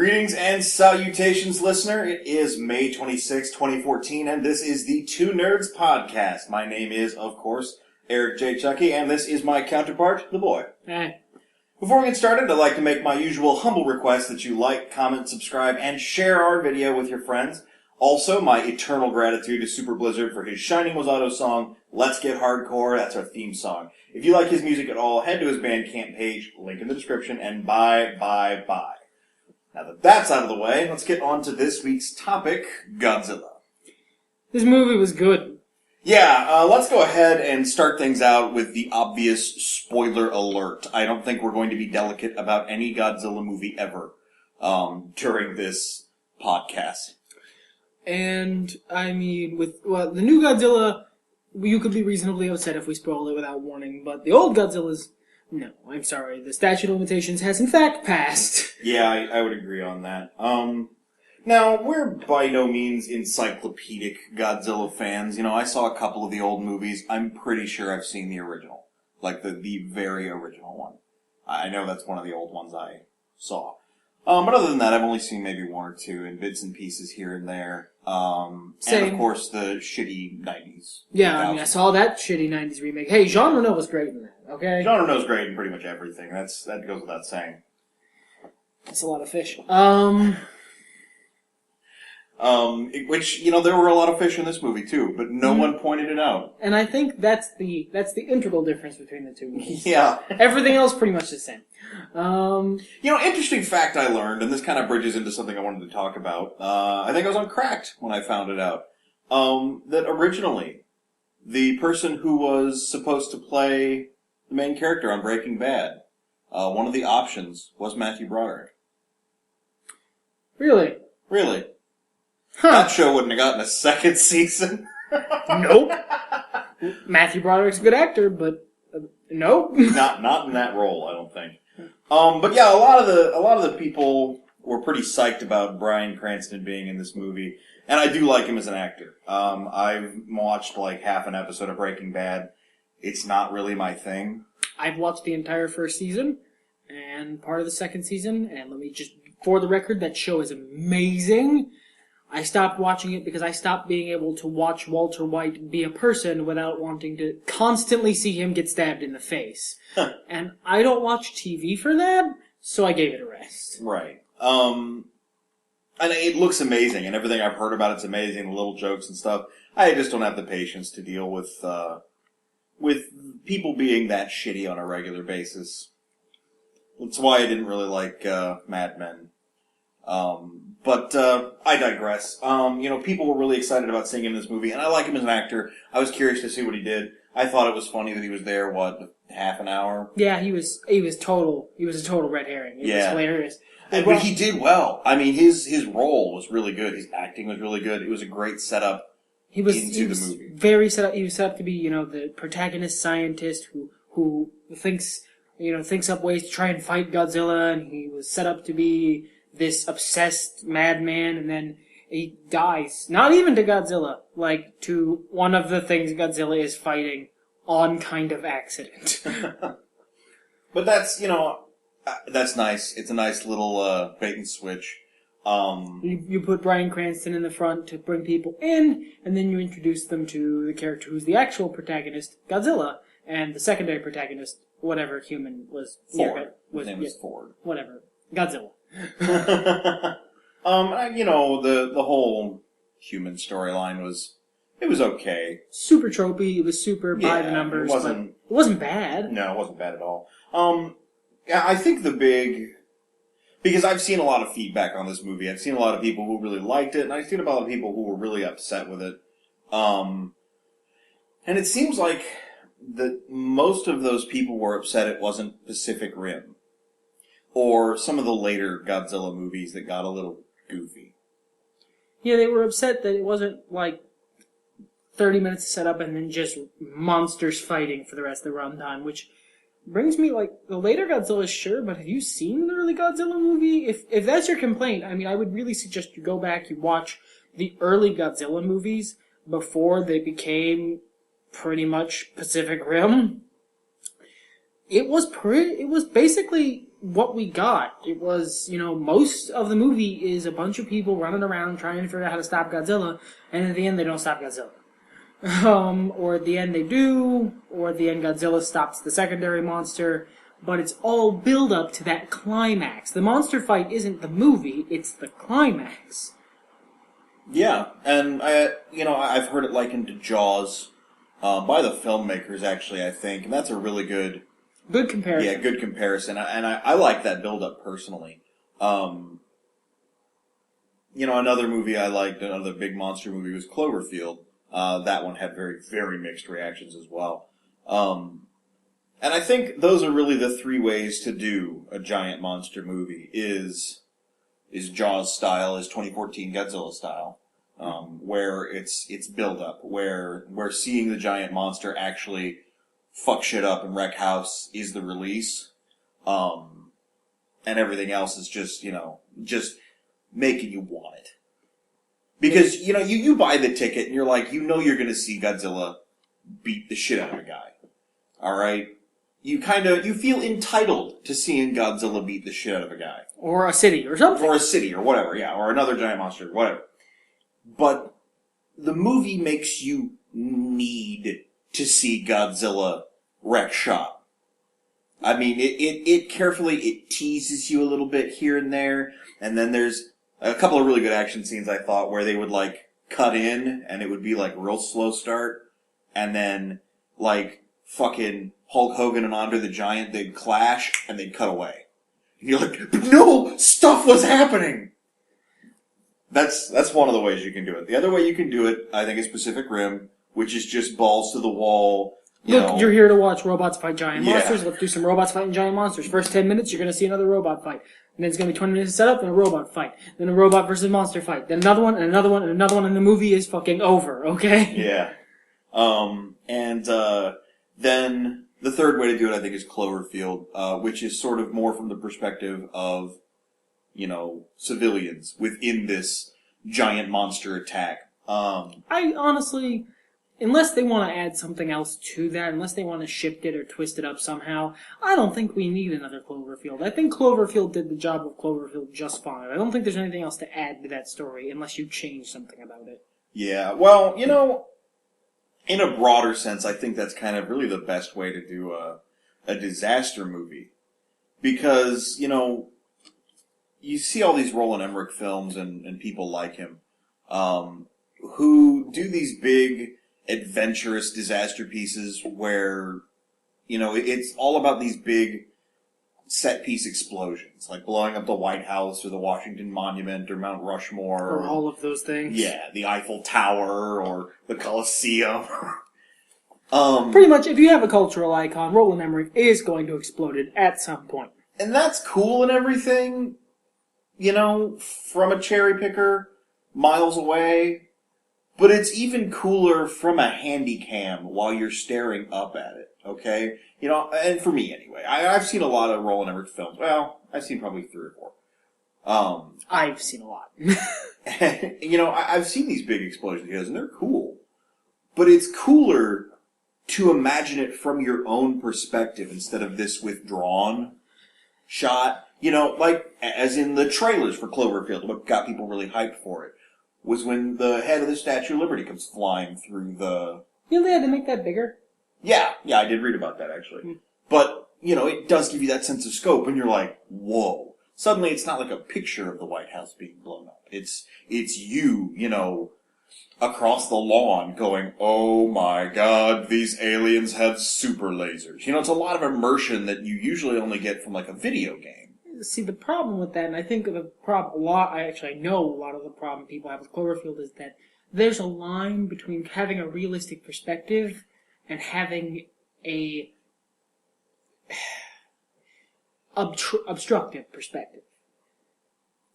Greetings and salutations, listener. It is May 26, 2014, and this is the Two Nerds Podcast. My name is, of course, Eric J. Chucci, and this is my counterpart, The Boy. Hey. Before we get started, I'd like to make my usual humble request that you like, comment, subscribe, and share our video with your friends. Also, my eternal gratitude to Super Blizzard for his Shining Wasato song, Let's Get Hardcore. That's our theme song. If you like his music at all, head to his Bandcamp page, link in the description, and buy. Now that that's out of the way, let's get on to this week's topic, Godzilla. This movie was good. Yeah, let's go ahead and start things out with the obvious spoiler alert. I don't think we're going to be delicate about any Godzilla movie ever during this podcast. And, I mean, with the new Godzilla, you could be reasonably upset if we spoil it without warning, but the old Godzilla's, no, I'm sorry. The statute of limitations has in fact passed. Yeah, I would agree on that. Now, we're by no means encyclopedic Godzilla fans. You know, I saw a couple of the old movies. I'm pretty sure I've seen the original. Like, the very original one. I know that's one of the old ones I saw. But other than that, I've only seen maybe one or two in bits and pieces here and there. And of course the shitty 90s. Yeah, I mean, I saw that shitty 90s remake. Hey, Jean Reno was great in that, okay? Jean Reno's great in pretty much everything. That goes without saying. That's a lot of fish. Which, you know, there were a lot of fish in this movie too, but no one pointed it out. And I think that's the integral difference between the two movies. Yeah. Everything else pretty much the same. You know, interesting fact I learned, and this kind of bridges into something I wanted to talk about. I think I was on Cracked when I found it out. That originally, the person who was supposed to play the main character on Breaking Bad, one of the options was Matthew Broderick. Really? Really. Huh. That show wouldn't have gotten a second season. Nope. Matthew Broderick's a good actor, but nope. Not in that role, I don't think. But yeah, a lot of the people were pretty psyched about Bryan Cranston being in this movie, and I do like him as an actor. I've watched like half an episode of Breaking Bad. It's not really my thing. I've watched the entire first season and part of the second season, and let me just, for the record, that show is amazing. I stopped watching it because I stopped being able to watch Walter White be a person without wanting to constantly see him get stabbed in the face. And I don't watch TV for that, so I gave it a rest. Right. And it looks amazing, and everything I've heard about it's amazing, the little jokes and stuff. I just don't have the patience to deal with people being that shitty on a regular basis. That's why I didn't really like Mad Men. But I digress. You know, people were really excited about seeing him in this movie, and I like him as an actor. I was curious to see what he did. I thought it was funny that he was there, half an hour? Yeah, he was a total red herring. It was hilarious. But he did well. I mean, his role was really good. His acting was really good. It was a great setup into the movie. Very set up. He was set up to be, you know, the protagonist scientist who thinks up ways to try and fight Godzilla, and he was set up to be this obsessed madman, and then he dies. Not even to Godzilla, like to one of the things Godzilla is fighting on kind of accident. But that's, you know, that's nice. It's a nice little bait and switch. You put Bryan Cranston in the front to bring people in, and then you introduce them to the character who's the actual protagonist, Godzilla, and the secondary protagonist, whatever human was... Ford. His name was Ford. Whatever. Godzilla. You know, the whole human storyline was okay. Super tropey. It was super by the numbers. It wasn't bad. No, it wasn't bad at all. I think because I've seen a lot of feedback on this movie. I've seen a lot of people who really liked it, and I've seen a lot of people who were really upset with it. And it seems like that most of those people were upset it wasn't Pacific Rim. Or some of the later Godzilla movies that got a little goofy. Yeah, they were upset that it wasn't like 30 minutes to set up and then just monsters fighting for the rest of the runtime, which brings me, like, the later Godzilla, sure, but have you seen the early Godzilla movie? If that's your complaint, I mean, I would really suggest you go back, you watch the early Godzilla movies before they became pretty much Pacific Rim. It was basically what we got. It was, most of the movie is a bunch of people running around trying to figure out how to stop Godzilla, and at the end they don't stop Godzilla. Or at the end they do, or at the end Godzilla stops the secondary monster, but it's all build up to that climax. The monster fight isn't the movie, it's the climax. Yeah, and I've heard it likened to Jaws, by the filmmakers, actually, I think, and that's a really good comparison. Yeah, good comparison, and I like that build-up personally. Another movie I liked, another big monster movie, was Cloverfield. That one had very, very mixed reactions as well. And I think those are really the three ways to do a giant monster movie: is Jaws style, is 2014 Godzilla style, where it's build up, where seeing the giant monster actually fuck shit up and wreck house is the release, and everything else is just making you want it. Because, you buy the ticket and you're like, you're gonna see Godzilla beat the shit out of a guy. Alright? You feel entitled to seeing Godzilla beat the shit out of a guy. Or a city, or something. Or a city, or whatever, yeah. Or another giant monster, whatever. But the movie makes you need to see Godzilla wreck shop. I mean, it carefully teases you a little bit here and there, and then there's a couple of really good action scenes, I thought, where they would, cut in, and it would be, real slow start, and then, fucking Hulk Hogan and Andre the Giant, they'd clash, and they'd cut away. And you're like, no! Stuff was happening! That's one of the ways you can do it. The other way you can do it, I think, is Pacific Rim, which is just balls to the wall. You're here to watch robots fight giant monsters. Let's do some robots fighting giant monsters. First 10 minutes, you're going to see another robot fight. And then it's going to be 20 minutes of setup, then a robot fight. Then a robot versus monster fight. Then another one, and another one, and another one, and the movie is fucking over, okay? Yeah. Then the third way to do it, I think, is Cloverfield, which is sort of more from the perspective of, civilians within this giant monster attack. I honestly, unless they want to add something else to that, unless they want to shift it or twist it up somehow, I don't think we need another Cloverfield. I think Cloverfield did the job of Cloverfield just fine. I don't think there's anything else to add to that story unless you change something about it. Yeah, well, in a broader sense, I think that's kind of really the best way to do a disaster movie. Because, you see all these Roland Emmerich films and people like him, who do these big, adventurous disaster pieces where, it's all about these big set-piece explosions, like blowing up the White House or the Washington Monument or Mount Rushmore. Or all of those things. Yeah, the Eiffel Tower or the Colosseum. Pretty much, if you have a cultural icon, Roland Emmerich is going to explode it at some point. And that's cool and everything, from a cherry picker, miles away. But it's even cooler from a handy cam while you're staring up at it, okay? And for me anyway. I've seen a lot of Roland Emmerich films. Well, I've seen probably 3 or 4. I've seen a lot. I've seen these big explosions, and they're cool. But it's cooler to imagine it from your own perspective instead of this withdrawn shot. As in the trailers for Cloverfield, what got people really hyped for it was when the head of the Statue of Liberty comes flying through the... They had to make that bigger? Yeah, I did read about that, actually. But, it does give you that sense of scope, and you're like, whoa. Suddenly it's not like a picture of the White House being blown up. It's you, across the lawn going, oh my god, these aliens have super lasers. It's a lot of immersion that you usually only get from, a video game. See, the problem with that, and I think the problem I know a lot of the problem people have with Cloverfield is that there's a line between having a realistic perspective and having a obstructive perspective.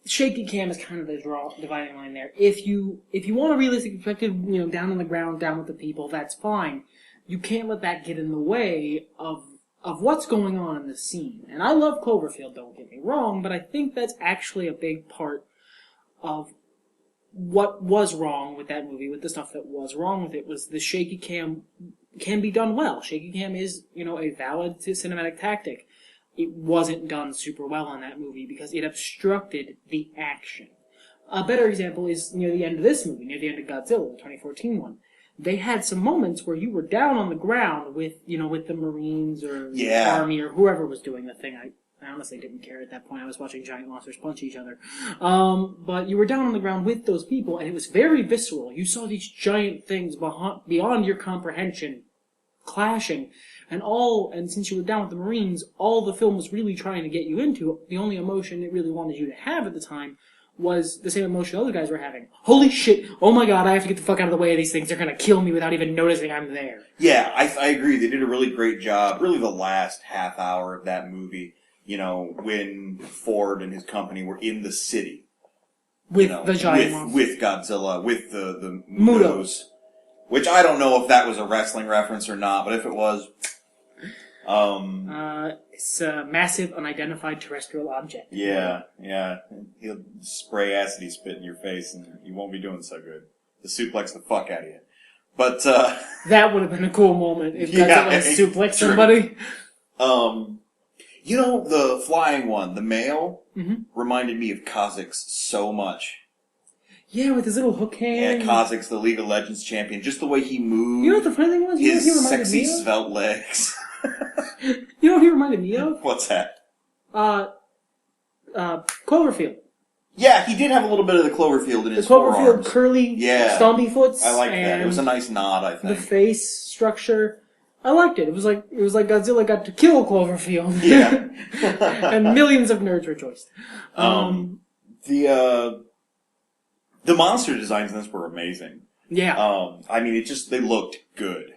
Shaky cam is kind of the dividing line there. If you want a realistic perspective, down on the ground, down with the people, that's fine. You can't let that get in the way of what's going on in the scene. And I love Cloverfield, don't get me wrong, but I think that's actually a big part of what was wrong with that movie, with the stuff that was wrong with it, was the shaky cam can be done well. Shaky cam is, a valid cinematic tactic. it wasn't done super well in that movie because it obstructed the action. A better example is near the end of this movie, near the end of Godzilla, the 2014 one. They had some moments where you were down on the ground with the Marines or the Army or whoever was doing the thing. I honestly didn't care at that point. I was watching giant monsters punch each other. But you were down on the ground with those people, and it was very visceral. You saw these giant things beyond your comprehension clashing. And since you were down with the Marines, all the film was really trying to get you into, the only emotion it really wanted you to have at the time was the same emotion other guys were having. Holy shit, oh my god, I have to get the fuck out of the way of these things. They're gonna kill me without even noticing I'm there. Yeah, I agree. They did a really great job. Really the last half hour of that movie, when Ford and his company were in the city. With the giant monsters. With Godzilla, with the Mutos. Which I don't know if that was a wrestling reference or not, but if it was... It's a massive unidentified terrestrial object. Yeah. He'll spray acid spit in your face and you won't be doing so good. The suplex the fuck out of you. But, that would have been a cool moment if Godzilla suplexed somebody. The flying one, the male, reminded me of Kha'Zix so much. Yeah, with his little hook hand. Yeah, Kha'Zix, the League of Legends champion. Just the way he moved. You know what the funny thing was? His sexy, svelte legs. You know what he reminded me of? What's that? Cloverfield. Yeah, he did have a little bit of the Cloverfield in his Cloverfield forearms. curly, stompy foots. I like that. It was a nice nod, I think. The face structure. I liked it. It was like Godzilla got to kill Cloverfield. Yeah. And millions of nerds rejoiced. The monster designs in this were amazing. Yeah. They looked good.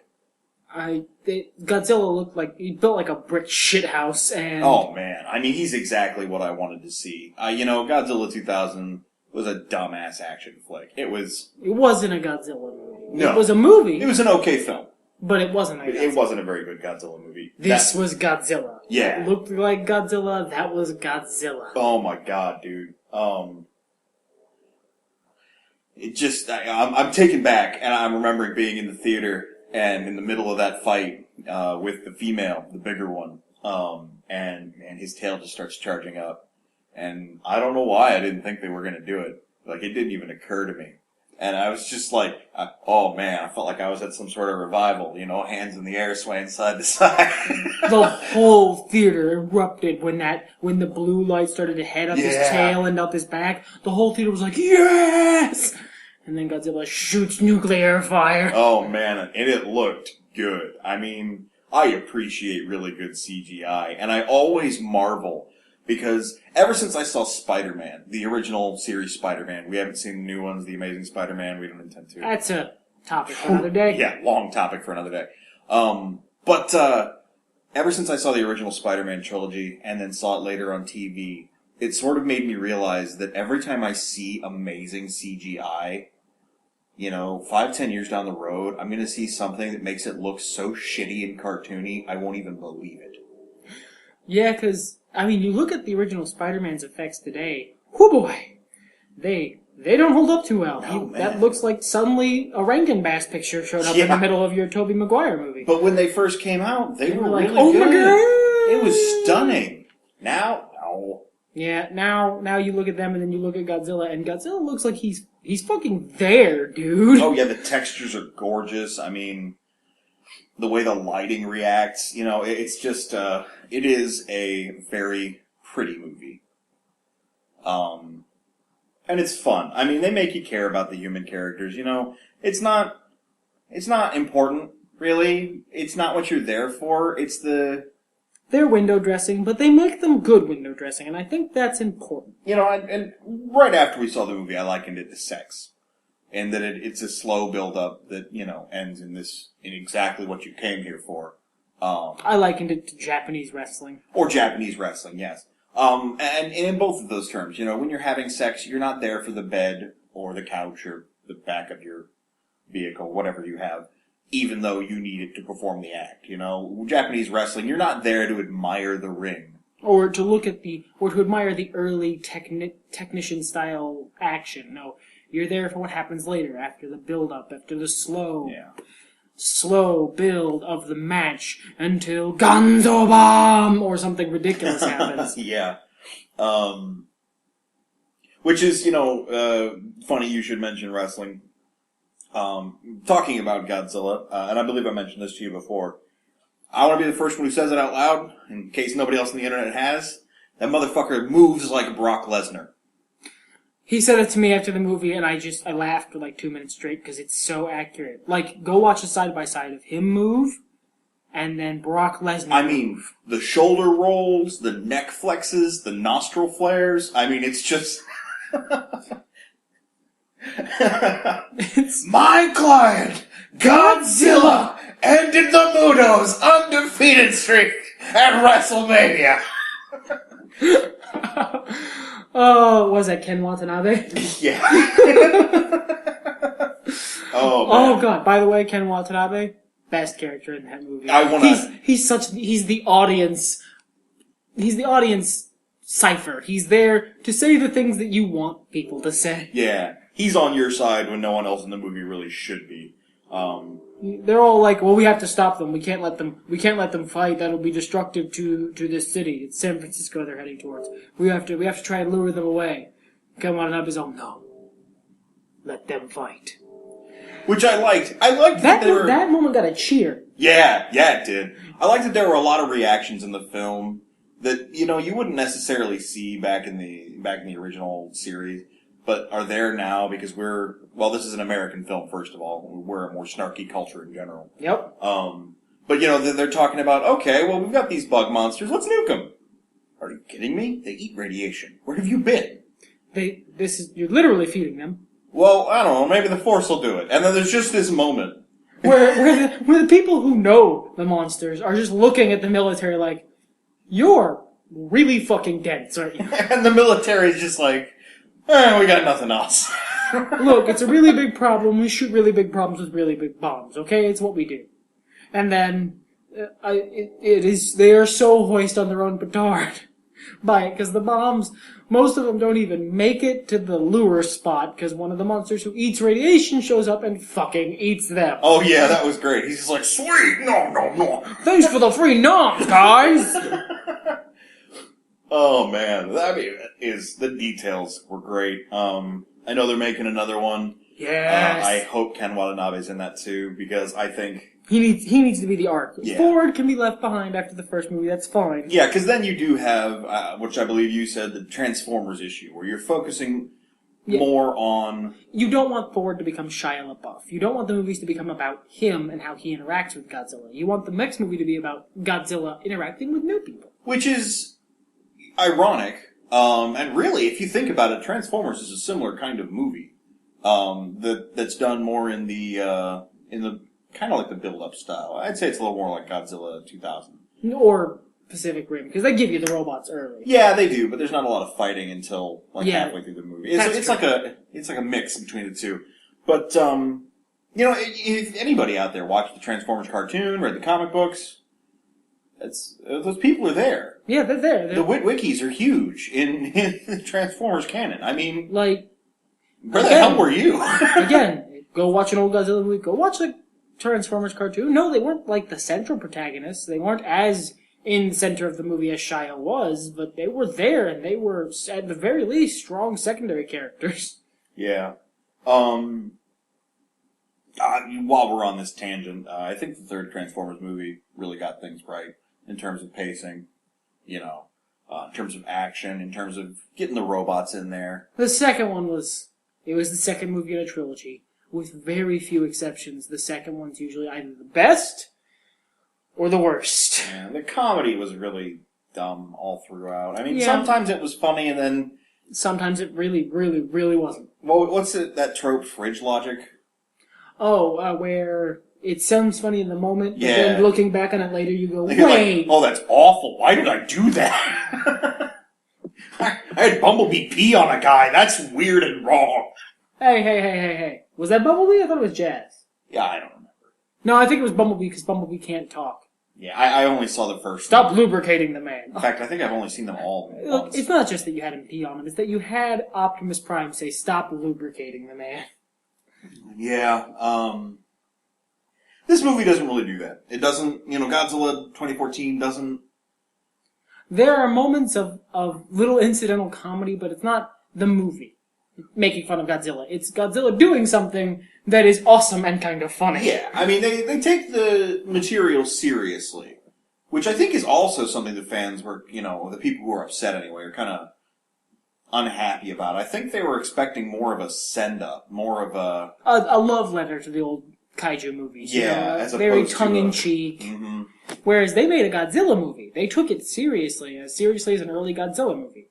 Godzilla looked like he built like a brick shithouse, and oh man, he's exactly what I wanted to see. Godzilla 2000 was a dumbass action flick. It wasn't a Godzilla movie. No, it was a movie. It was an okay film, but it wasn't a Godzilla. It wasn't a very good Godzilla movie. This was Godzilla. Yeah, it looked like Godzilla. That was Godzilla. Oh my god, dude. I'm taken back, and I'm remembering being in the theater. And in the middle of that fight, with the female, the bigger one, and his tail just starts charging up. And I don't know why I didn't think they were gonna do it. Like, it didn't even occur to me. And I was just like, oh man, I felt like I was at some sort of revival, hands in the air swaying side to side. The whole theater erupted when the blue light started to head up his tail and up his back. The whole theater was like, yes! And then Godzilla shoots nuclear fire. Oh man, and it looked good. I appreciate really good CGI, and I always marvel, because ever since I saw Spider-Man, the original series Spider-Man, we haven't seen the new ones, The Amazing Spider-Man, we don't intend to. That's a topic for another day. Yeah, long topic for another day. But ever since I saw the original Spider-Man trilogy, and then saw it later on TV, it sort of made me realize that every time I see amazing CGI, 5-10 years down the road, I'm gonna see something that makes it look so shitty and cartoony, I won't even believe it. Yeah, because, you look at the original Spider-Man's effects today, whoo boy, they don't hold up too well. No, that looks like suddenly a Rankin Bass picture showed up in the middle of your Tobey Maguire movie. But when they first came out, they were like, really oh good. My god! It was stunning. Now, no. Yeah, now you look at them and then you look at Godzilla, and Godzilla looks like he's fucking there, dude. Oh yeah, the textures are gorgeous. The way the lighting reacts, it's just, it is a very pretty movie. And it's fun. They make you care about the human characters, It's not important, really. It's not what you're there for. It's They're window dressing, but they make them good window dressing, and I think that's important. And right after we saw the movie, I likened it to sex. And that it's a slow build-up that, ends in exactly what you came here for. I likened it to Japanese wrestling. Or Japanese wrestling, yes. And in both of those terms, when you're having sex, you're not there for the bed or the couch or the back of your vehicle, whatever you have, even though you need it to perform the act, Japanese wrestling, you're not there to admire the ring. Or to admire the early technician-style action. No, you're there for what happens later, after the build-up, after the slow. Yeah. slow build of the match until Gonzo Bomb or something ridiculous happens. Yeah. Which is, funny you should mention wrestling. Talking about Godzilla, and I believe I mentioned this to you before. I want to be the first one who says it out loud, in case nobody else on the internet has. That motherfucker moves like Brock Lesnar. He said it to me after the movie, and I laughed for like 2 minutes straight because it's so accurate. Like, go watch a side-by-side of him move, and then Brock Lesnar I mean, the shoulder rolls, the neck flexes, the nostril flares. I mean, it's just... My client, Godzilla, ended the Muto's undefeated streak at WrestleMania. Oh, was that Ken Watanabe? Yeah. Oh, man. Oh god, by the way, Ken Watanabe, best character in that movie. He's the audience cipher. He's there to say the things that you want people to say. Yeah. He's on your side when no one else in the movie really should be. They're all like, well, we have to stop them. We can't let them fight. That'll be destructive to this city. It's San Francisco they're heading towards. We have to try and lure them away. Come on up his own. No. Let them fight. Which I liked. I liked that moment got a cheer. Yeah, it did. I liked that there were a lot of reactions in the film that, you wouldn't necessarily see back in the original series, but are there now because this is an American film, first of all. We're a more snarky culture in general. Yep. But they're talking about, okay, well, we've got these bug monsters, let's nuke them. Are you kidding me? They eat radiation. Where have you been? You're literally feeding them. Well, I don't know, maybe the Force will do it. And then there's just this moment. Where the people who know the monsters are just looking at the military like, you're really fucking dense, aren't you? And the military's just like, we got nothing else. Look, it's a really big problem. We shoot really big problems with really big bombs, okay? It's what we do. And then, they are so hoist on their own petard by it, because the bombs, most of them don't even make it to the lure spot, because one of the monsters who eats radiation shows up and fucking eats them. Oh yeah, that was great. He's just like, sweet, no. Thanks for the free noms, guys! Oh man, the details were great. I know they're making another one. Yes. I hope Ken Watanabe's in that too, because I think he needs to be the arc. Yeah. Ford can be left behind after the first movie, that's fine. Yeah, because then you do have, which I believe you said, the Transformers issue, where you're focusing more on... You don't want Ford to become Shia LaBeouf. You don't want the movies to become about him and how he interacts with Godzilla. You want the next movie to be about Godzilla interacting with new people. Which is ironic, and really, if you think about it, Transformers is a similar kind of movie. That's done more in the kind of like the build-up style. I'd say it's a little more like Godzilla 2000. Or Pacific Rim, because they give you the robots early. Yeah, they do, but there's not a lot of fighting until halfway through the movie. It's like a mix between the two. But if anybody out there watched the Transformers cartoon, read the comic books, those people are there. Yeah, they're there. The wikis are huge in the Transformers canon. I mean, like, where the hell were you? Again, go watch an old Godzilla movie. Go watch the Transformers cartoon. No, they weren't like the central protagonists. They weren't as in the center of the movie as Shia was, but they were there, and they were, at the very least, strong secondary characters. Yeah. While we're on this tangent, I think the third Transformers movie really got things right in terms of pacing, in terms of action, in terms of getting the robots in there. The second one was the second movie in a trilogy. With very few exceptions, the second one's usually either the best or the worst. Yeah, the comedy was really dumb all throughout. I mean, sometimes it was funny, and then... Sometimes it really, really, really wasn't. Well, what's that trope, fridge logic? Oh, where it sounds funny in the moment, but then looking back on it later, you go, wait! Like, oh, that's awful. Why did I do that? I had Bumblebee pee on a guy. That's weird and wrong. Hey. Was that Bumblebee? I thought it was Jazz. Yeah, I don't remember. No, I think it was Bumblebee because Bumblebee can't talk. Yeah, I only saw the first Stop lubricating the man. In fact, I think I've only seen them all Look, once. it's not just that you had him pee on him, it's that you had Optimus Prime say, stop lubricating the man. Yeah, This movie doesn't really do that. It doesn't, Godzilla 2014 doesn't... There are moments of little incidental comedy, but it's not the movie making fun of Godzilla. It's Godzilla doing something that is awesome and kind of funny. Yeah, I mean, they take the material seriously, which I think is also something the fans were, the people who were upset anyway, are kind of unhappy about. I think they were expecting more of a send-up, more of a love letter to the old kaiju movies. Yeah, as very opposed to tongue-in-cheek. Mm-hmm. Whereas they made a Godzilla movie. They took it seriously as an early Godzilla movie.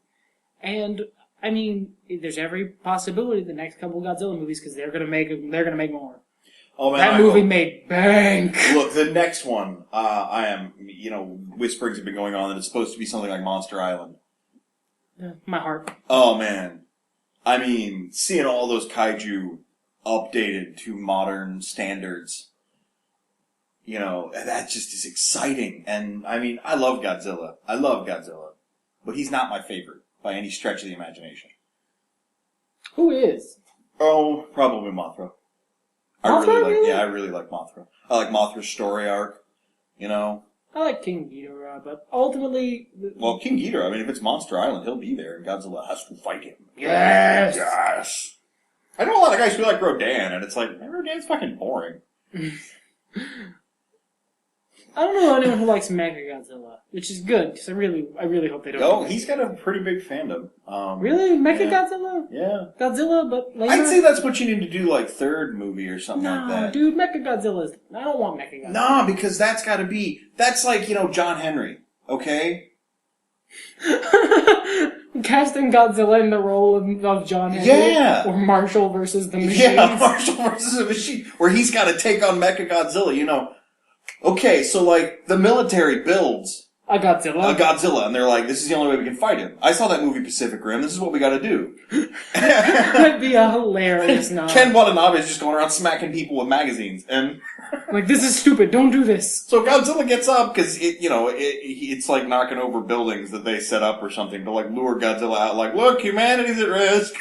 And, I mean, there's every possibility the next couple of Godzilla movies, because they're gonna make more. Oh man, that movie made bank. Look, the next one, I am, whisperings have been going on that it's supposed to be something like Monster Island. My heart. Oh man. I mean, seeing all those kaiju updated to modern standards, that just is exciting. And, I mean, I love Godzilla. But he's not my favorite by any stretch of the imagination. Who is? Oh, probably Mothra. Mothra? I really like Mothra. I like Mothra's story arc, I like King Ghidorah, but ultimately... Well, King Ghidorah, I mean, if it's Monster Island, he'll be there, and Godzilla has to fight him. Yes! Yes! I know a lot of guys who like Rodan, and it's like, man, Rodan's fucking boring. I don't know anyone who likes Mechagodzilla, which is good, because I really hope they don't. Oh, he's got a pretty big fandom. Really? Mechagodzilla? Yeah. Godzilla, but later? I'd say that's what you need to do, like, third movie or something like that. No, dude, Mechagodzilla is... I don't want Mechagodzilla. Nah, because that's gotta be... That's like, John Henry, okay? Casting Godzilla in the role of John Henry. Yeah. Or Marshall versus the Machines. Yeah, Marshall versus the Machine. Where he's gotta take on Mechagodzilla, Okay, so, like, the military builds a Godzilla, and they're like, this is the only way we can fight him. I saw that movie Pacific Rim, this is what we gotta do. That'd be a hilarious nod. Ken Watanabe is just going around smacking people with magazines, and... like, this is stupid, don't do this. So Godzilla gets up, because, it's like knocking over buildings that they set up or something to, like, lure Godzilla out, like, look, humanity's at risk.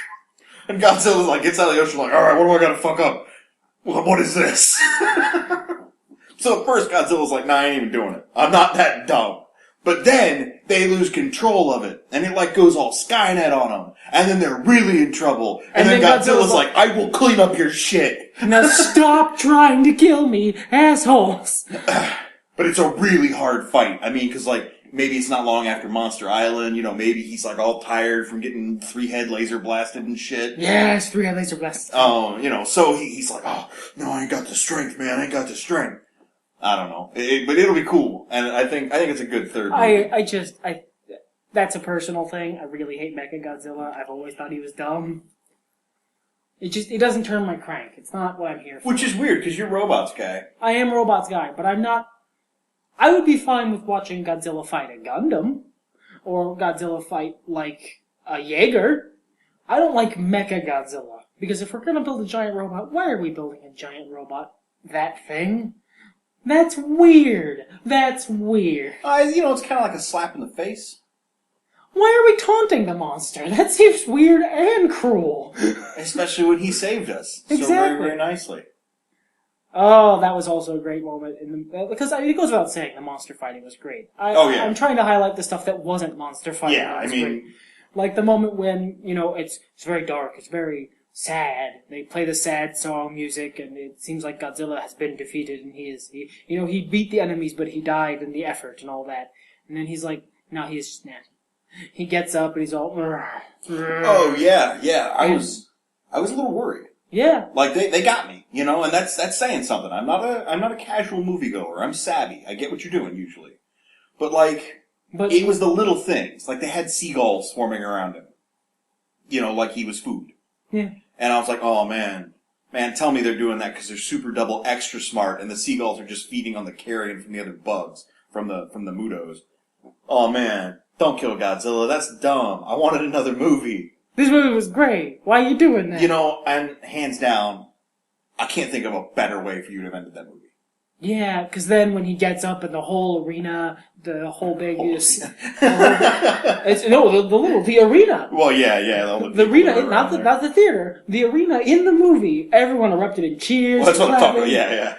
And Godzilla, like, gets out of the ocean, like, alright, what do I gotta fuck up? What is this? So at first Godzilla's like, nah, I ain't even doing it. I'm not that dumb. But then they lose control of it. And it like goes all Skynet on them. And then they're really in trouble. And then Godzilla's like, I will clean up your shit. Now stop trying to kill me, assholes. But it's a really hard fight. I mean, cause like, maybe it's not long after Monster Island, maybe he's like all tired from getting 3-head laser blasted and shit. Yes, 3-head laser blasted. So he's like, oh, no, I ain't got the strength, man, I ain't got the strength. I don't know, but it'll be cool, and I think it's a good third movie. That's a personal thing. I really hate Mechagodzilla. I've always thought he was dumb. It doesn't turn my crank. It's not what I'm here for. Which is weird, because you're Robots guy. I am Robots guy, but I'm not... I would be fine with watching Godzilla fight a Gundam, or Godzilla fight, like, a Jaeger. I don't like Mechagodzilla, because if we're gonna build a giant robot, why are we building a giant robot? That thing? That's weird. It's kind of like a slap in the face. Why are we taunting the monster? That seems weird and cruel. Especially when he saved us. Exactly. So very, very nicely. Oh, that was also a great moment. Because it goes without saying, the monster fighting was great. I'm trying to highlight the stuff that wasn't monster fighting. Yeah, great. Like the moment when, it's very dark, it's very... sad. They play the sad song music, and it seems like Godzilla has been defeated, and he beat the enemies, but he died in the effort and all that. And then he's like, no, he is just mad. He gets up and he's all. Oh yeah. I was a little worried. Yeah. Like they got me, and that's saying something. I'm not a casual moviegoer. I'm savvy. I get what you're doing usually, but it was the little things. Like they had seagulls swarming around him. Like he was food. Yeah. And I was like, oh man, tell me they're doing that because they're super double extra smart and the seagulls are just feeding on the carrion from the other bugs, from the Mudos. Oh man, don't kill Godzilla, that's dumb. I wanted another movie. This movie was great. Why are you doing that? And hands down, I can't think of a better way for you to have ended that movie. Yeah, because then when he gets up in the whole arena, the whole big the arena. Well, yeah. The arena, not the theater. The arena in the movie. Everyone erupted in cheers. Well, that's what I'm talking about. Yeah.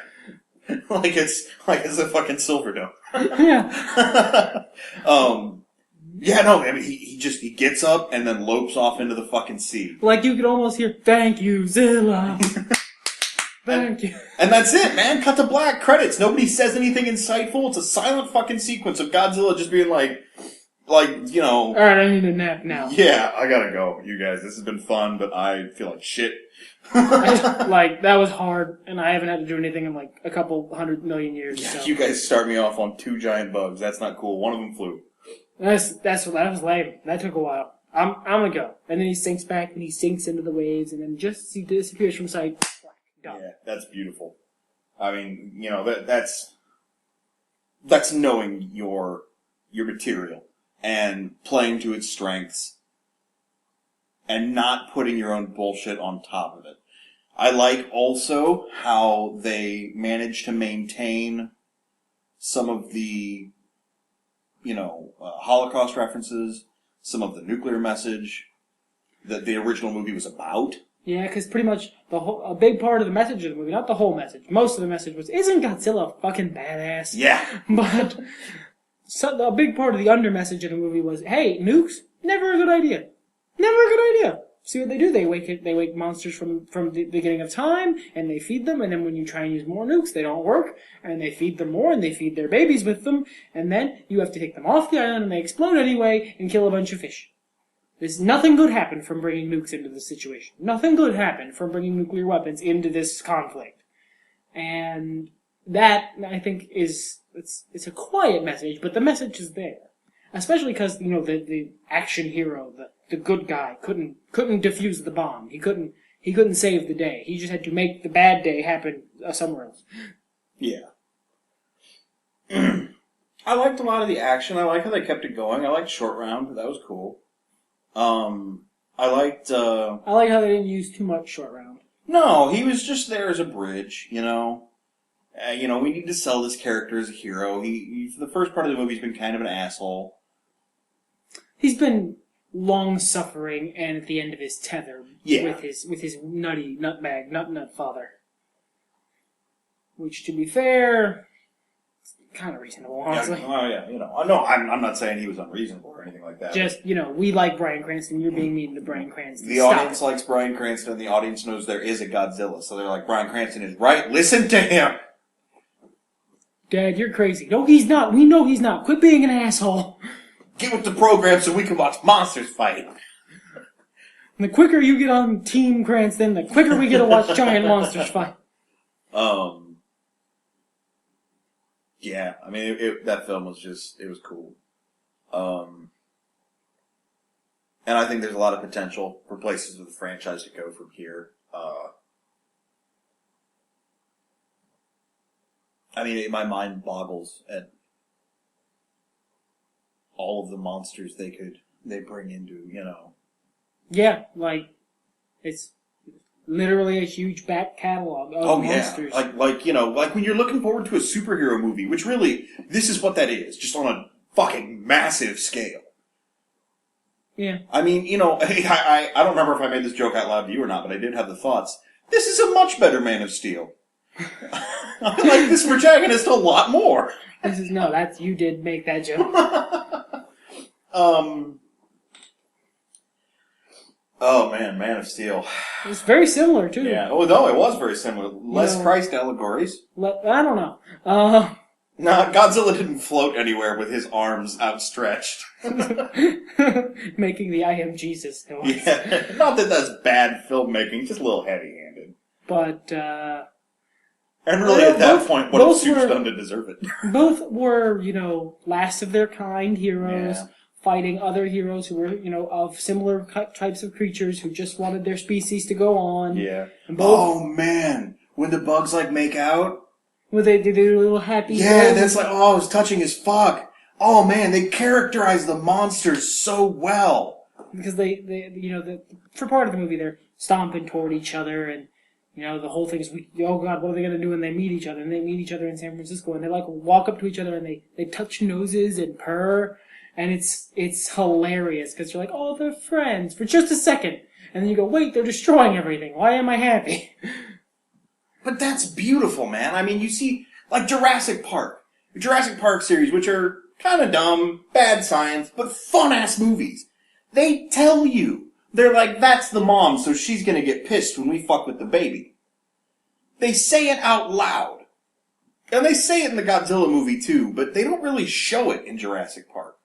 like it's a fucking silver dome. Yeah. Yeah, no, I mean, he gets up and then lopes off into the fucking sea. Like you could almost hear, "Thank you, Zilla." Thank you. And that's it, man. Cut to black. Credits. Nobody says anything insightful. It's a silent fucking sequence of Godzilla just being like, you know. All right, I need a nap now. Yeah, I gotta go, you guys. This has been fun, but I feel like shit. Like, that was hard, and I haven't had to do anything in like a couple 100 million years. Yeah, so. you guys start me off on 2 giant bugs. That's not cool. One of them flew. That was lame. That took a while. I'm gonna go. And then he sinks back, and he sinks into the waves, and then just as he disappears from sight, done. Yeah, that's beautiful. I mean, you know, that's knowing your material and playing to its strengths and not putting your own bullshit on top of it. I like also how they manage to maintain some of the, you know, Holocaust references, some of the nuclear message that the original movie was about. Yeah, because pretty much a big part of the message of the movie, not the whole message, most of the message was, isn't Godzilla fucking badass? Yeah. But a big part of the under message of the movie was, hey, nukes, never a good idea. Never a good idea. See what they do? They wake monsters from the beginning of time, and they feed them, and then when you try and use more nukes, they don't work, and they feed them more, and they feed their babies with them, and then you have to take them off the island, and they explode anyway, and kill a bunch of fish. There's nothing good happened from bringing nukes into this situation. Nothing good happened from bringing nuclear weapons into this conflict. And that, I think, it's a quiet message, but the message is there. Especially because, you know, the action hero, the good guy, couldn't defuse the bomb. He couldn't save the day. He just had to make the bad day happen somewhere else. Yeah. I liked a lot of the action. I like how they kept it going. I liked Short Round. That was cool. I like how they didn't use too much Short Round. No, he was just there as a bridge, you know. We need to sell this character as a hero. He for the first part of the movie, he's been kind of an asshole. He's been long-suffering and at the end of his tether with his nutty nutbag nut father. Which, to be fair, is kind of reasonable, honestly. No, I'm not saying he was unreasonable or anything like that. Just, we like Bryan Cranston. You're being mean to Bryan Cranston. The audience likes Bryan Cranston, and the audience knows there is a Godzilla. So they're like, Bryan Cranston is right. Listen to him. Dad, you're crazy. No, he's not. We know he's not. Quit being an asshole. Get with the program so we can watch monsters fight. And the quicker you get on Team Cranston, the quicker we get to watch giant monsters fight. Yeah, I mean, that film was it was cool. And I think there's a lot of potential for places for the franchise to go from here. I mean, my mind boggles at all of the monsters they bring into, Yeah, like, it's literally a huge back catalog of monsters. Yeah. Like when you're looking forward to a superhero movie, which really, this is what that is, just on a fucking massive scale. Yeah. I mean, I don't remember if I made this joke out loud to you or not, but I did have the thoughts. This is a much better Man of Steel. I like this protagonist a lot more. You did make that joke. Oh man, Man of Steel. It's very similar too. Yeah. Oh no, it was very similar. Less Christ allegories. I don't know. No, Godzilla didn't float anywhere with his arms outstretched. Making the I am Jesus noise. Yeah. Not that that's bad filmmaking, just a little heavy-handed. But, and really, at that point, what have Suits done to deserve it? Both were, last of their kind heroes, fighting other heroes who were, of similar types of creatures who just wanted their species to go on. Yeah. And both, oh, man. When the bugs, make out? When they do their little happy... Yeah, that's like, oh, it's touching as fuck. Oh, man, they characterize the monsters so well. Because for part of the movie, they're stomping toward each other, and, the whole thing is, oh god, what are they going to do when they meet each other? And they meet each other in San Francisco, and they, walk up to each other, and they touch noses and purr, and it's hilarious, because you're like, oh, they're friends, for just a second. And then you go, wait, they're destroying everything. Why am I happy? But that's beautiful, man. I mean, you see, Like Jurassic Park. The Jurassic Park series, which are kind of dumb, bad science, but fun-ass movies. They tell you. They're like, that's the mom, so she's gonna get pissed when we fuck with the baby. They say it out loud. And they say it in the Godzilla movie too, but they don't really show it in Jurassic Park.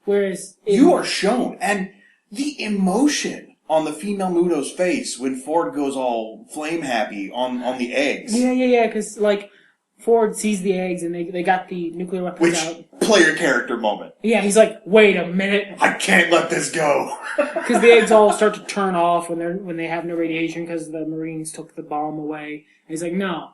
Whereas... You are shown. And the emotion on the female Muto's face when Ford goes all flame happy on the eggs. Yeah, because, like, Ford sees the eggs and they got the nuclear weapons out. Which, player character moment. Yeah, he's like, wait a minute. I can't let this go. Because the eggs all start to turn off when they have no radiation because the Marines took the bomb away. And he's like, no.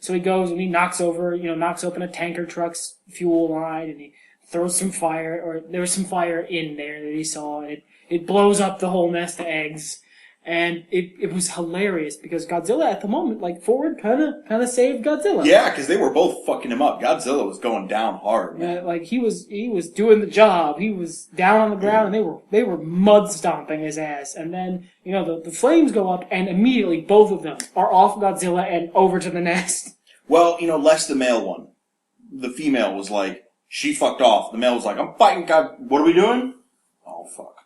So he goes and he knocks open a tanker truck's fuel line and he throws some fire, or there was some fire in there that he saw, and it blows up the whole nest of eggs. And it was hilarious because Godzilla at the moment, like, Ford kind of saved Godzilla. Yeah, because they were both fucking him up. Godzilla was going down hard, man. Yeah, like he was doing the job. He was down on the ground, and they were mud stomping his ass. And then the flames go up, and immediately both of them are off Godzilla and over to the nest. Well, less the male one. The female was like, she fucked off. The male was like, I'm fighting God. What are we doing? Oh fuck.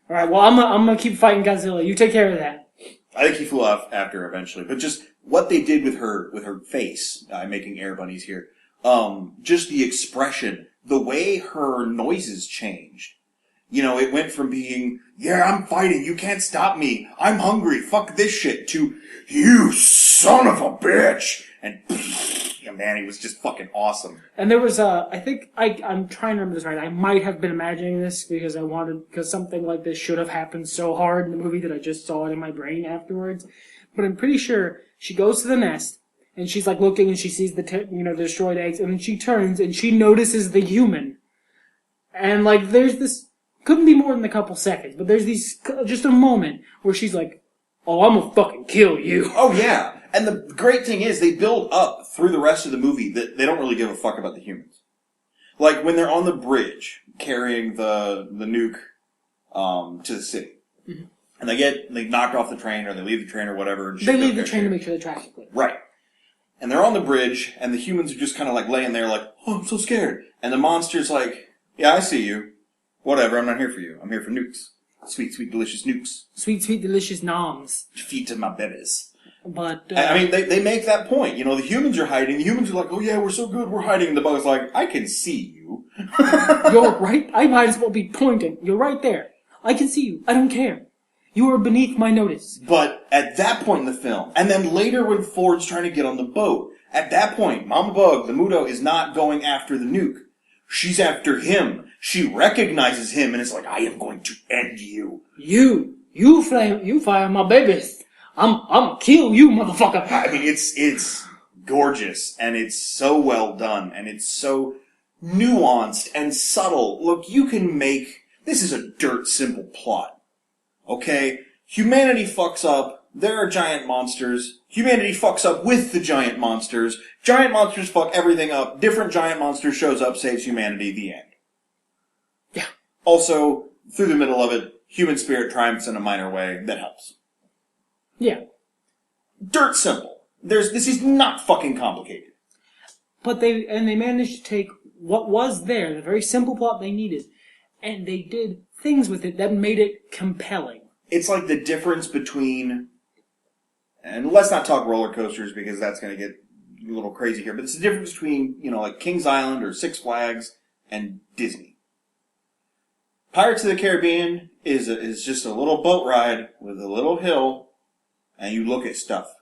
All right, well, I'm gonna keep fighting Godzilla. You take care of that. I think he flew off after eventually, but just what they did with her face, making air bunnies here, just the expression, the way her noises changed. It went from being, yeah, I'm fighting, you can't stop me, I'm hungry, fuck this shit, to, you son of a bitch, and yeah, man, he was just fucking awesome. And there was I think I'm trying to remember this right. I might have been imagining this because something like this should have happened so hard in the movie that I just saw it in my brain afterwards. But I'm pretty sure she goes to the nest and she's like looking and she sees the destroyed eggs, and then she turns and she notices the human. And like there's this, couldn't be more than a couple seconds, but there's just a moment where she's like, oh, I'm gonna fucking kill you. Oh yeah. And the great thing is, they build up through the rest of the movie that they don't really give a fuck about the humans. Like, when they're on the bridge, carrying the nuke, to the city. Mm-hmm. And they knock off the train, or they leave the train, or whatever. They leave the train to make sure the traffic's clear. Right. And they're on the bridge, and the humans are just kind of like laying there like, oh, I'm so scared. And the monster's like, yeah, I see you. Whatever, I'm not here for you. I'm here for nukes. Sweet, sweet, delicious nukes. Sweet, sweet, delicious noms. Feed to my babies. But I mean, they make that point. The humans are hiding. The humans are like, oh yeah, we're so good, we're hiding. And the bug's like, I can see you. You're right. I might as well be pointing. You're right there. I can see you. I don't care. You are beneath my notice. But at that point in the film, and then later when Ford's trying to get on the boat, at that point, Mama Bug, the Muto, is not going after the nuke. She's after him. She recognizes him and is like, I am going to end you. You fire my babies. I'm gonna kill you, motherfucker. I mean, it's gorgeous, and it's so well done, and it's so nuanced and subtle. Look, this is a dirt simple plot. Okay? Humanity fucks up, there are giant monsters, humanity fucks up with the giant monsters, giant monsters fuck everything up, different giant monster shows up, saves humanity, the end. Yeah. Also, through the middle of it, human spirit triumphs in a minor way, that helps. Yeah. Dirt simple. This is not fucking complicated. But they managed to take what was there, the very simple plot they needed, and they did things with it that made it compelling. It's like the difference between, and let's not talk roller coasters because that's going to get a little crazy here, but it's the difference between, like Kings Island or Six Flags and Disney. Pirates of the Caribbean is just a little boat ride with a little hill, and you look at stuff.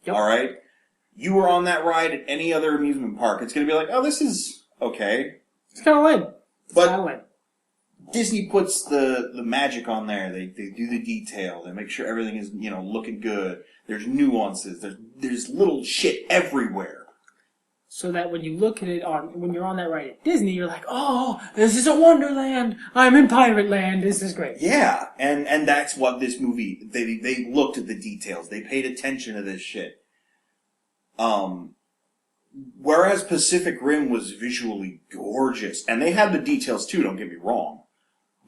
Yep. All right? You were on that ride at any other amusement park. It's going to be like, oh, this is okay. It's kind of lame. But Disney puts the magic on there. They do the detail. They make sure everything is, looking good. There's nuances. There's little shit everywhere. So that when you look at it when you're on that ride at Disney, you're like, oh, this is a wonderland. I'm in pirate land. This is great. Yeah, and that's what this movie, they looked at the details. They paid attention to this shit. Whereas Pacific Rim was visually gorgeous, and they had the details too, don't get me wrong.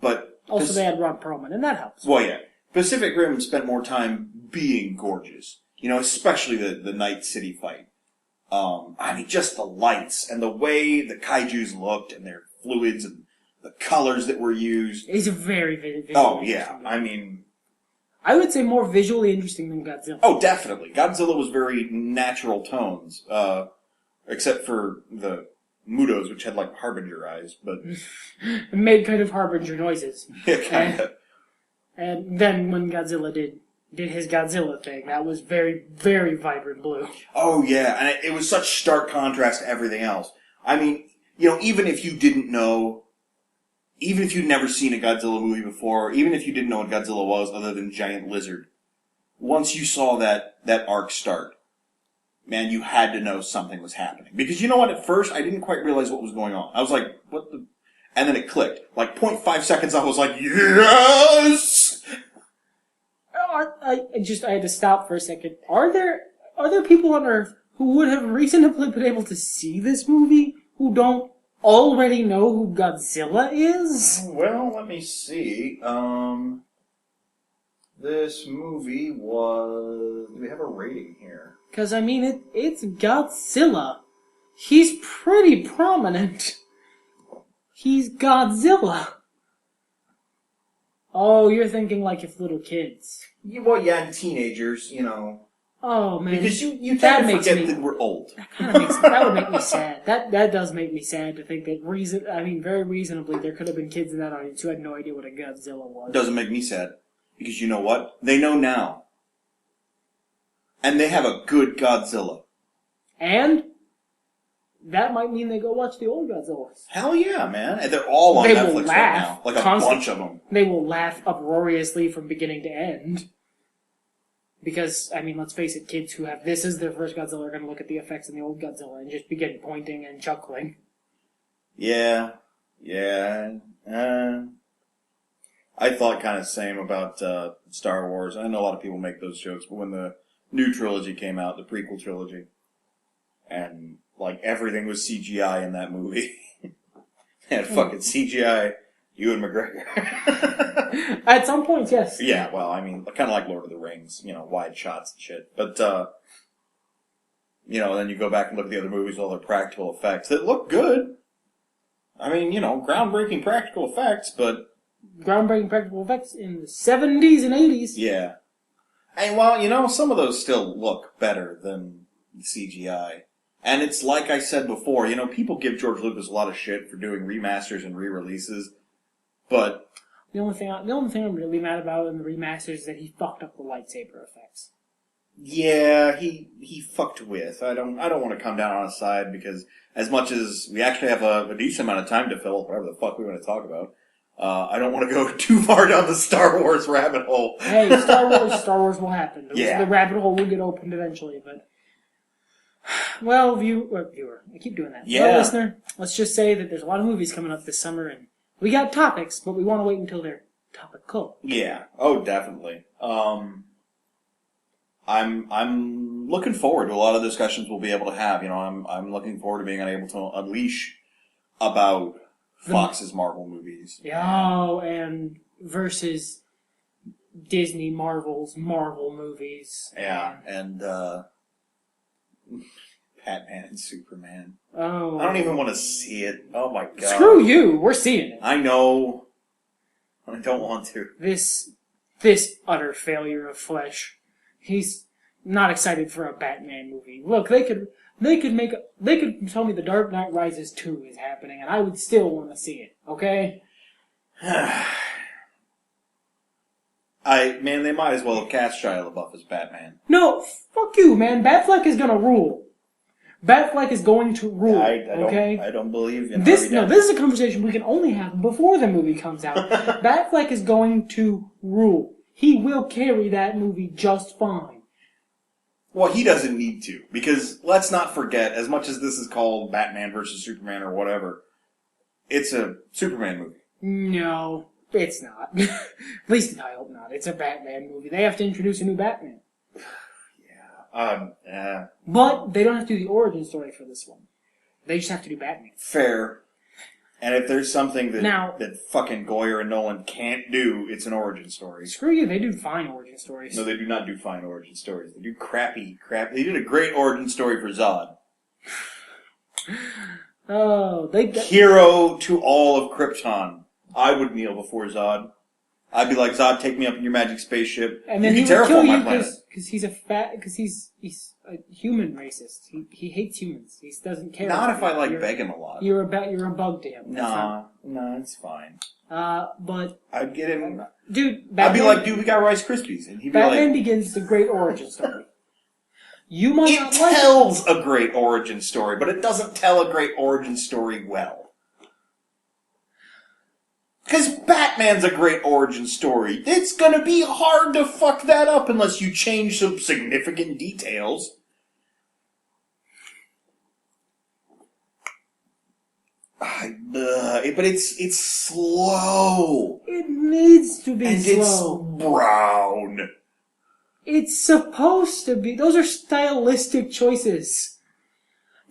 But also they had Ron Perlman, and that helps. Well, yeah. Pacific Rim spent more time being gorgeous. especially the Night City fight. I mean, just the lights and the way the kaijus looked and their fluids and the colors that were used. It's a very visually Oh, yeah. I mean... I would say more visually interesting than Godzilla. Oh, definitely. Godzilla was very natural tones, except for the Mudos, which had, like, Harbinger eyes, but... It made kind of Harbinger noises. Yeah, kind of. And then when Godzilla did his Godzilla thing, that was very, very vibrant blue. Oh, yeah, and it was such stark contrast to everything else. I mean, even if you didn't know... Even if you'd never seen a Godzilla movie before, even if you didn't know what Godzilla was other than giant lizard, once you saw that arc start, man, you had to know something was happening. Because you know what, at first, I didn't quite realize what was going on. I was like, what the... And then it clicked. Like, 0.5 seconds, I was like, yes! I had to stop for a second. Are there people on Earth who would have reasonably been able to see this movie who don't already know who Godzilla is? Well, let me see. This movie was... Do we have a rating here? Because, I mean, it's Godzilla. He's pretty prominent. He's Godzilla. Oh, you're thinking like if little kids. Yeah, well, yeah, and teenagers, Oh, man. Because you tend to forget that we're old. That would make me sad. That does make me sad to think that very reasonably, there could have been kids in that audience who had no idea what a Godzilla was. Doesn't make me sad. Because you know what? They know now. And they have a good Godzilla. And that might mean they go watch the old Godzillas. Hell yeah, man. And they're all on Netflix right now. Like a bunch of them. They will laugh uproariously from beginning to end. Because, I mean, let's face it, kids who have this as their first Godzilla are going to look at the effects in the old Godzilla and just begin pointing and chuckling. Yeah. I thought kind of the same about Star Wars. I know a lot of people make those jokes, but when the new trilogy came out, the prequel trilogy, and, like, everything was CGI in that movie. They had fucking CGI Ewan McGregor. At some points, yes. Yeah, well, I mean, kind of like Lord of the Rings, wide shots and shit. But, then you go back and look at the other movies with all their practical effects that look good. I mean, groundbreaking practical effects, but... Groundbreaking practical effects in the 70s and 80s. Yeah. And, well, some of those still look better than CGI. And it's like I said before, people give George Lucas a lot of shit for doing remasters and re-releases, but... The only thing I'm really mad about in the remasters is that he fucked up the lightsaber effects. Yeah, he fucked with. I don't want to come down on his side because as much as we actually have a decent amount of time to fill, whatever the fuck we want to talk about, I don't want to go too far down the Star Wars rabbit hole. Hey, Star Wars will happen. Yeah. The rabbit hole will get opened eventually, but... Well, viewer, I keep doing that. Yeah. Well, listener, let's just say that there's a lot of movies coming up this summer, and we got topics, but we want to wait until they're topical. Yeah. Oh, definitely. I'm looking forward to a lot of discussions we'll be able to have. I'm looking forward to being able to unleash about Fox's Marvel movies. Oh, and versus Disney Marvel's Marvel movies. Yeah, and Batman and Superman. Oh. I don't even want to see it. Oh my god. Screw you! We're seeing it. I know. I don't want to. This utter failure of flesh. He's not excited for a Batman movie. Look, they could tell me The Dark Knight Rises 2 is happening, and I would still want to see it. Okay? Man, they might as well have cast Shia LaBeouf as Batman. No, fuck you, man. Batfleck is gonna rule. Batfleck is going to rule. Okay? I don't believe in this. No, this is a conversation we can only have before the movie comes out. Batfleck is going to rule. He will carry that movie just fine. Well, he doesn't need to, because let's not forget, as much as this is called Batman versus Superman or whatever, it's a Superman movie. No, it's not. At least I hope not. It's a Batman movie. They have to introduce a new Batman. Yeah. But they don't have to do the origin story for this one. They just have to do Batman. Fair. And if there's something Now- that fucking Goyer and Nolan can't do, it's an origin story. Screw you, they do fine origin stories. No, they do not do fine origin stories. They do crappy. They did a great origin story for Zod. Oh, they... Hero to all of Krypton. I would kneel before Zod. I'd be like, Zod, take me up in your magic spaceship. And then you he can would kill terraform my you planet. because he's a human racist. He hates humans. He doesn't care. Not about if I you. like You're- beg him a lot. You're a bug to him. That's Nah, it's fine. but I'd get him. dude, Batman, I'd be like, dude, we got Rice Krispies, and he'd be Batman like, Begins the great origin story. You might it not like it. tells a great origin story, but it doesn't tell a great origin story well. Because Batman's a great origin story. It's gonna be hard to fuck that up unless you change some significant details. But it's slow. It needs to be And slow. it's brown. It's supposed to be. Those are stylistic choices.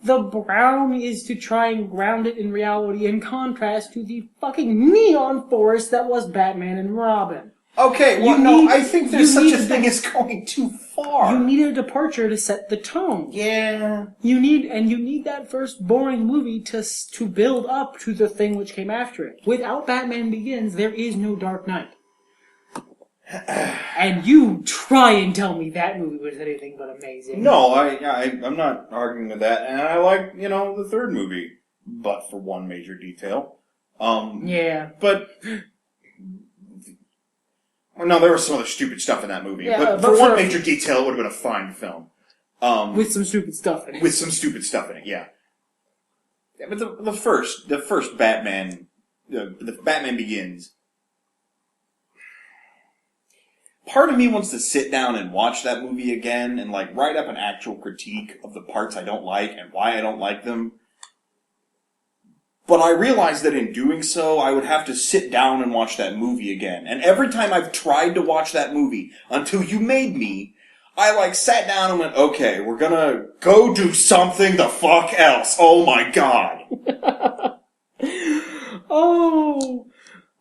The brown is to try and ground it in reality in contrast to the fucking neon forest that was Batman and Robin. Okay, well, I think there's such a thing as going too far. You need a departure to set the tone. Yeah. You need that first boring movie to build up to the thing which came after it. Without Batman Begins, there is no Dark Knight. And you try and tell me that movie was anything but amazing. No, I'm not arguing with that, and I like, the third movie, but for one major detail. Yeah. But, well, no, there was some other stupid stuff in that movie, Yeah, but for one major detail, it would have been a fine film. With some stupid stuff in it. With some stupid stuff in it, yeah. Yeah, but the first Batman, the Batman Begins. Part of me wants to sit down and watch that movie again and write up an actual critique of the parts I don't like and why I don't like them. But I realized that in doing so, I would have to sit down and watch that movie again. And every time I've tried to watch that movie, until you made me, I sat down and went, okay, we're gonna go do something the fuck else. Oh my god. Oh!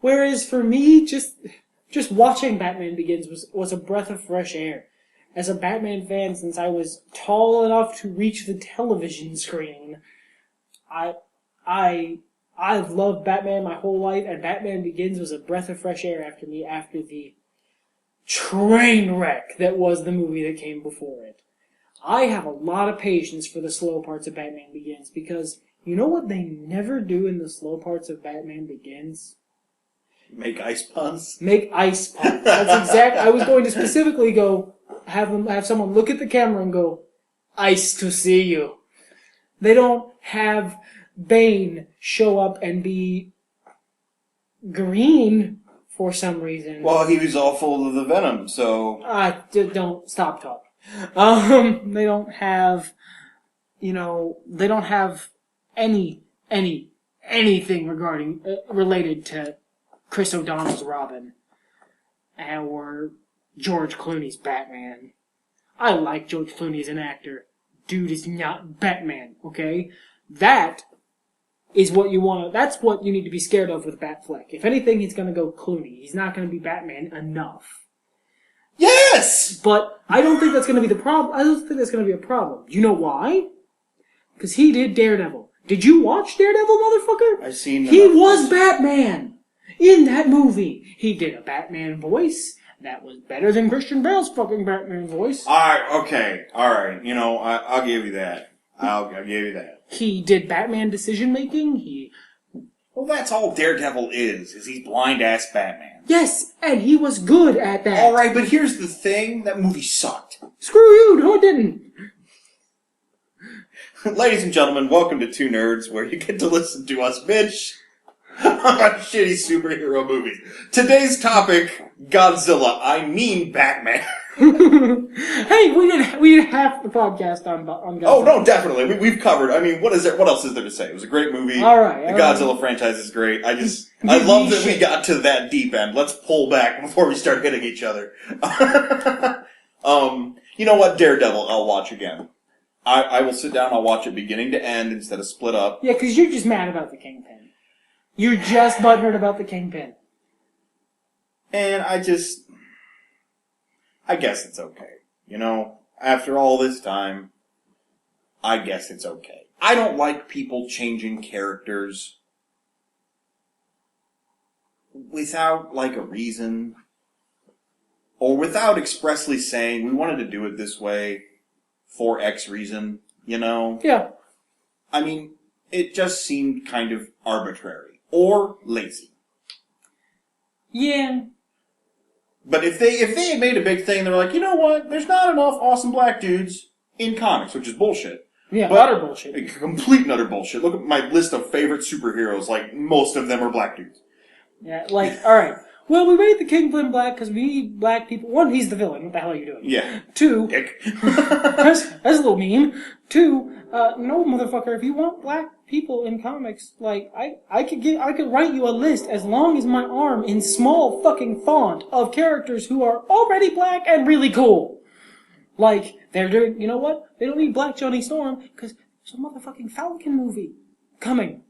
Whereas for me, just watching Batman Begins was a breath of fresh air. As a Batman fan, since I was tall enough to reach the television screen, I've loved Batman my whole life, and Batman Begins was a breath of fresh air after the train wreck that was the movie that came before it. I have a lot of patience for the slow parts of Batman Begins, because you know what they never do in the slow parts of Batman Begins? Make ice puns? Make ice puns. That's exact. I was going to specifically go have someone look at the camera and go, "Ice to see you." They don't have Bane show up and be green for some reason. Well, he was all full of the venom, so... Don't stop talking. They don't have, they don't have anything related to Chris O'Donnell's Robin or George Clooney's Batman. I like George Clooney as an actor. Dude is not Batman, okay? That is what you want to... That's what you need to be scared of with Batfleck. If anything, he's going to go Clooney. He's not going to be Batman enough. Yes! But I don't think that's going to be the problem. I don't think that's going to be a problem. You know why? Because he did Daredevil. Did you watch Daredevil, motherfucker? I've seen... He was Batman! In that movie, he did a Batman voice that was better than Christian Bale's fucking Batman voice. Alright. I'll give you that. I'll give you that. He did Batman decision making. Well, that's all Daredevil is he's blind-ass Batman. Yes, and he was good at that. Alright, but here's the thing. That movie sucked. Screw you, no it didn't. Ladies and gentlemen, welcome to Two Nerds, where you get to listen to us bitch about shitty superhero movies. Today's topic, Godzilla. I mean Batman. Hey, we did half the podcast on Godzilla. Oh, no, definitely. We've covered. I mean, what else is there to say? It was a great movie. Alright. The Godzilla franchise is great. I love that we got to that deep end. Let's pull back before we start hitting each other. You know what? Daredevil, I'll watch again. I will sit down, I'll watch it beginning to end instead of split up. Yeah, because you're just mad about the Kingpin. You're just butthurt about the Kingpin. And I guess it's okay. You know, after all this time, I guess it's okay. I don't like people changing characters without, like, a reason. Or without expressly saying, we wanted to do it this way for X reason, you know? Yeah. I mean, it just seemed kind of arbitrary. Or lazy. Yeah. But if they had made a big thing, they were like, you know what? There's not enough awesome black dudes in comics, which is bullshit. Yeah, but utter bullshit. Complete and utter bullshit. Look at my list of favorite superheroes. Like, most of them are black dudes. Yeah, like, alright. Well, we made the Kingpin black because we need black people. One, he's the villain. What the hell are you doing? Yeah. Two, Dick. that's a little mean. Two, no, motherfucker, if you want black people in comics, like, I could write you a list as long as my arm in small fucking font of characters who are already black and really cool. Like, they're doing, you know what? They don't need Black Johnny Storm because there's a motherfucking Falcon movie coming.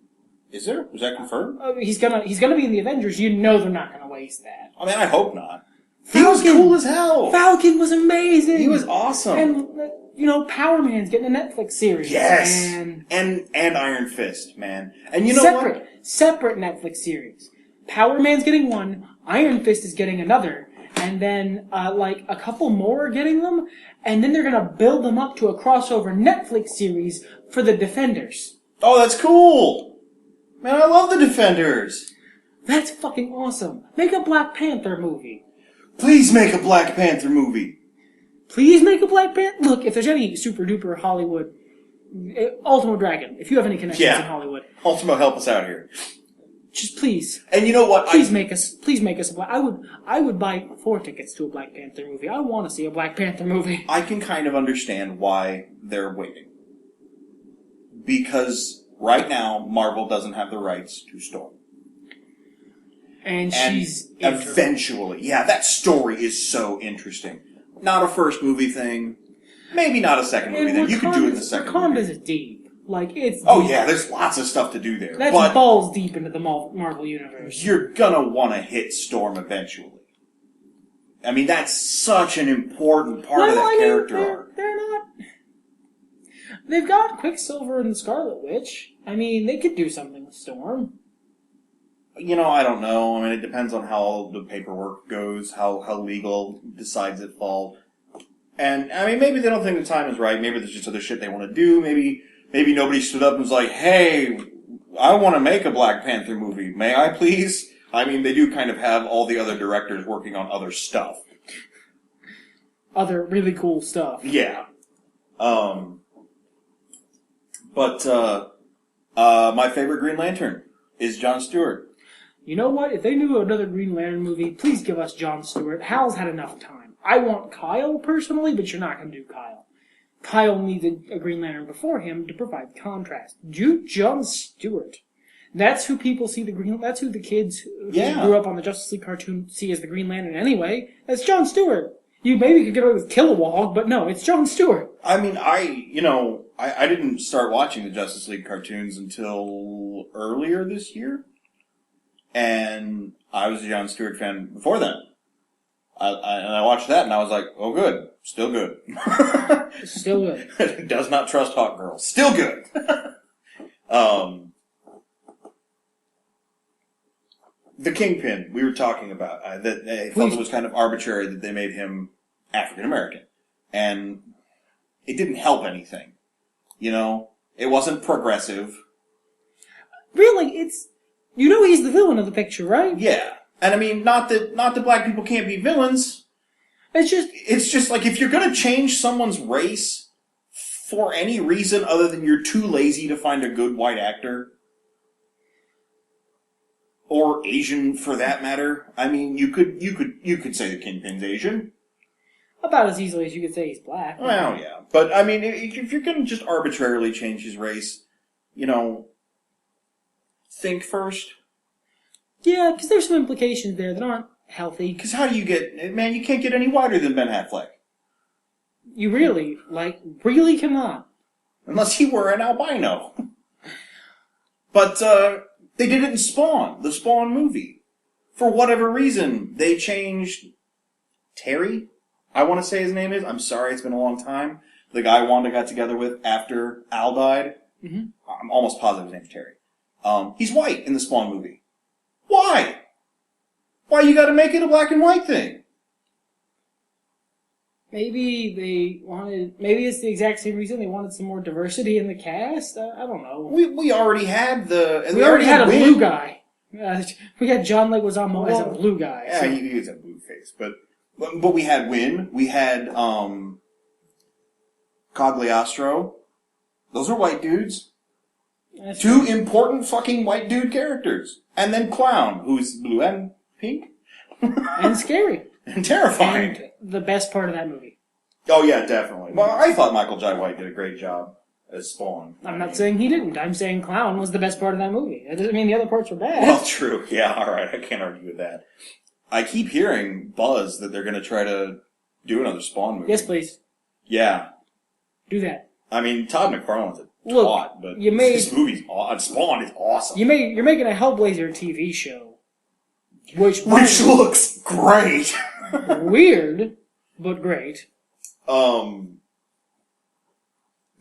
Is there? Was that confirmed? He's gonna be in the Avengers. You know they're not gonna waste that. I mean, I hope not. Falcon, he was cool as hell. Falcon was amazing. He was awesome. And you know, Power Man's getting a Netflix series. Yes. And Iron Fist, man. And you know what? Separate Netflix series. Power Man's getting one. Iron Fist is getting another. And then, like, a couple more are getting them. And then they're gonna build them up to a crossover Netflix series for the Defenders. Oh, that's cool. Man, I love the Defenders. That's fucking awesome. Make a Black Panther movie. Please make a Black Panther movie. Please make a Black Panther. Look, if there's any super duper Hollywood, Ultimo Dragon, if you have any connections in Hollywood. Ultimo, help us out here. Just please. And you know what? Please make us a Black. I would buy 4 tickets to a Black Panther movie. I want to see a Black Panther movie. I can kind of understand why they're waiting. Because right now, Marvel doesn't have the rights to Storm. And she's eventually, yeah, that story is so interesting. Not a first movie thing, maybe not a second movie thing. You could do it in the second movie. Wakanda's deep. Like, it's Oh deep. yeah, there's lots of stuff to do there. That's but balls deep into the Marvel universe. You're gonna want to hit Storm eventually. I mean, that's such an important part of that character arc. They're not. They've got Quicksilver and the Scarlet Witch. I mean, they could do something with Storm. You know, I don't know. I mean, it depends on how the paperwork goes, how legal decides it falls. And, I mean, maybe they don't think the time is right. Maybe there's just other shit they want to do. Maybe nobody stood up and was like, hey, I want to make a Black Panther movie. May I please? I mean, they do kind of have all the other directors working on other stuff. Other really cool stuff. Yeah. But my favorite Green Lantern is Jon Stewart. You know what? If they do another Green Lantern movie, please give us Jon Stewart. Hal's had enough time. I want Kyle personally, but you're not going to do Kyle. Kyle needs a Green Lantern before him to provide contrast. Do Jon Stewart. That's who people see that's who the kids who grew up on the Justice League cartoon see as the Green Lantern anyway. That's Jon Stewart. You maybe could get away with Kilowog, but no, it's Jon Stewart. I mean, I didn't start watching the Justice League cartoons until earlier this year. And I was a Jon Stewart fan before then. I watched that and I was like, oh good. Still good. Still good. Does not trust Hawk Girl. Still good. The Kingpin we were talking about, that I felt it was kind of arbitrary that they made him African American. And it didn't help anything. You know? It wasn't progressive. Really, he's the villain of the picture, right? Yeah. And I mean, not that black people can't be villains. It's just like, if you're gonna change someone's race for any reason other than you're too lazy to find a good white actor, or Asian for that matter, I mean, you could say the Kingpin's Asian. About as easily as you could say he's black. Well, yeah. But, I mean, if you're gonna just arbitrarily change his race, you know, think first. Yeah, because there's some implications there that aren't healthy. Because how do you you can't get any whiter than Ben Affleck. You really cannot. Unless he were an albino. But, They did it in Spawn, the Spawn movie. For whatever reason, they changed Terry, I want to say his name is. I'm sorry, it's been a long time. The guy Wanda got together with after Al died. Mm-hmm. I'm almost positive his name's Terry. He's white in the Spawn movie. Why? Why you gotta make it a black and white thing? Maybe they wanted. Maybe it's the exact same reason they wanted some more diversity in the cast. I don't know. We already had the. We already had a blue guy. We had John Leguizamo as a blue guy. Yeah, So. he was a blue face, but we had Wynn. We had Cogliostro. Those are white dudes. That's Two true. important fucking white dude characters, and then Clown, who's blue and pink, and scary and terrifying. And the best part of that movie. Oh yeah, definitely. Well, I thought Michael Jai White did a great job as Spawn. I'm not saying he didn't. I'm saying Clown was the best part of that movie. That doesn't mean the other parts were bad. Well, true. Yeah, all right. I can't argue with that. I keep hearing buzz that they're going to try to do another Spawn movie. Yes, please. Yeah. Do that. I mean, Todd McFarlane's a Look, twat, but you made- this movie's Spawn is awesome. You're making a Hellblazer TV show, which looks great. weird, but great.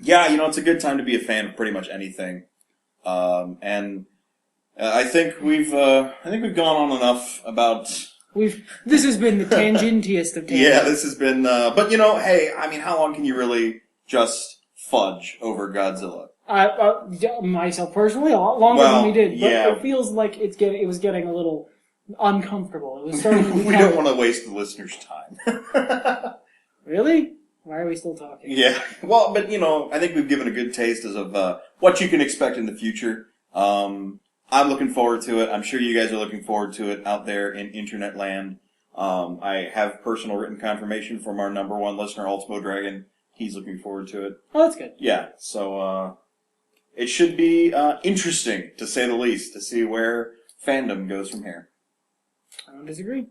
Yeah, it's a good time to be a fan of pretty much anything. And I think we've gone on enough about. This has been the tangentiest of tangents. Yeah, this has been. But hey, I mean, how long can you really just fudge over Godzilla? Myself personally, a lot longer than we did. But yeah. it feels like it was getting a little uncomfortable. It was starting to We don't want to waste the listeners' time. Really? Why are we still talking? Yeah. Well, but I think we've given a good taste as of what you can expect in the future. I'm looking forward to it. I'm sure you guys are looking forward to it out there in internet land. I have personal written confirmation from our number one listener, Ultimo Dragon. He's looking forward to it. Oh, that's good. Yeah. So it should be interesting, to say the least, to see where fandom goes from here. I don't disagree.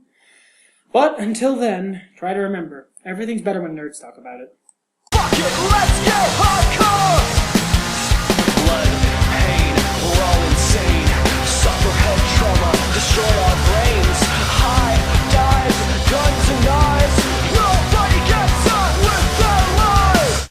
But until then, try to remember, everything's better when nerds talk about it. Fuck it, let's get hardcore!